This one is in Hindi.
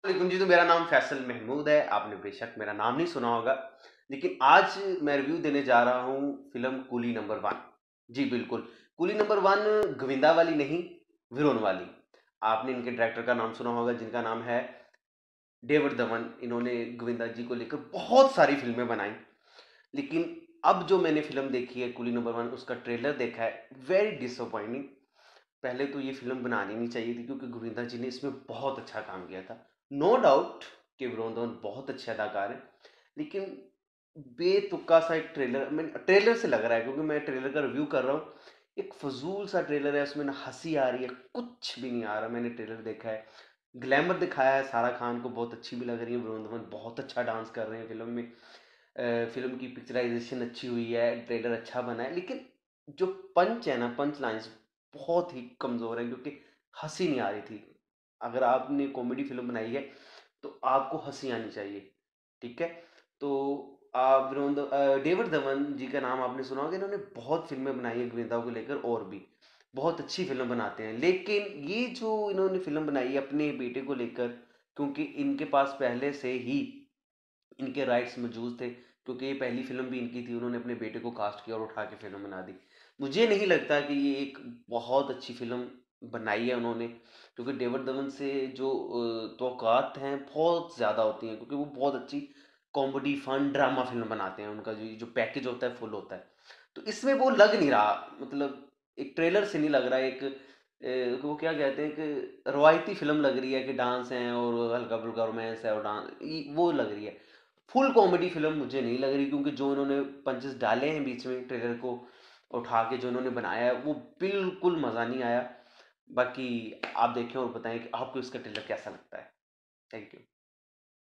वालेकुम जी। तो मेरा नाम फैसल महमूद है। आपने बेशक मेरा नाम नहीं सुना होगा, लेकिन आज मैं रिव्यू देने जा रहा हूँ फिल्म कूली नंबर वन। जी बिल्कुल, कूली नंबर वन गोविंदा वाली नहीं, विरोन वाली। आपने इनके डायरेक्टर का नाम सुना होगा, जिनका नाम है डेविड धवन। इन्होंने गोविंदा जी को लेकर बहुत सारी फिल्में बनाई, लेकिन अब जो मैंने फिल्म देखी है कूली नंबर वन, उसका ट्रेलर देखा है, वेरी डिसअपॉइंटिंग। पहले तो ये फिल्म बनानी नहीं चाहिए थी, क्योंकि गोविंदा जी ने इसमें बहुत अच्छा काम किया था। नो डाउट कि वरुण धवन बहुत अच्छे अदाकार हैं, लेकिन बेतुका सा एक ट्रेलर, मैं ट्रेलर से लग रहा है, क्योंकि मैं ट्रेलर का रिव्यू कर रहा हूँ, एक फजूल सा ट्रेलर है। उसमें ना हंसी आ रही है, कुछ भी नहीं आ रहा। मैंने ट्रेलर देखा है, ग्लैमर दिखाया है, सारा खान को बहुत अच्छी भी लग रही है, वरुण धवन बहुत अच्छा डांस कर रहे हैं फिल्म में। फिल्म की पिक्चराइजेशन अच्छी हुई है, ट्रेलर अच्छा बना है, लेकिन जो पंच है ना, पंच लाइन्स बहुत ही कमज़ोर है, क्योंकि हंसी नहीं आ रही थी। अगर आपने कॉमेडी फिल्म बनाई है तो आपको हंसी आनी चाहिए, ठीक है। तो डेविड धवन जी का नाम आपने सुना होगा। इन्होंने बहुत फिल्में बनाई हैं गोविंदा को लेकर, और भी बहुत अच्छी फिल्म बनाते हैं, लेकिन ये जो इन्होंने फिल्म बनाई है अपने बेटे को लेकर, क्योंकि इनके पास पहले से ही इनके राइट्स मौजूद थे, क्योंकि ये पहली फिल्म भी इनकी थी, उन्होंने अपने बेटे को कास्ट किया और उठा के फिल्म बना दी। मुझे नहीं लगता कि ये एक बहुत अच्छी फिल्म बनाई है उन्होंने, क्योंकि डेविड धवन से जो तौक़ात हैं बहुत ज़्यादा होती हैं, क्योंकि वो बहुत अच्छी कॉमेडी फन ड्रामा फिल्म बनाते हैं। उनका जो जो पैकेज होता है फुल होता है, तो इसमें वो लग नहीं रहा। मतलब एक ट्रेलर से नहीं लग रहा है, एक वो क्या कहते हैं कि रवायती फिल्म लग रही है, कि डांस है और हल्का फुल्का रोमांस है और डांस, वो लग रही है। फुल कॉमेडी फिल्म मुझे नहीं लग रही, क्योंकि जो इन्होंने पंचेस डाले हैं बीच में ट्रेलर को उठा के, जो इन्होंने बनाया है, वो बिल्कुल मज़ा नहीं आया। बाकी आप देखें और बताएं कि आपको इसका ट्रेलर कैसा लगता है। Thank you.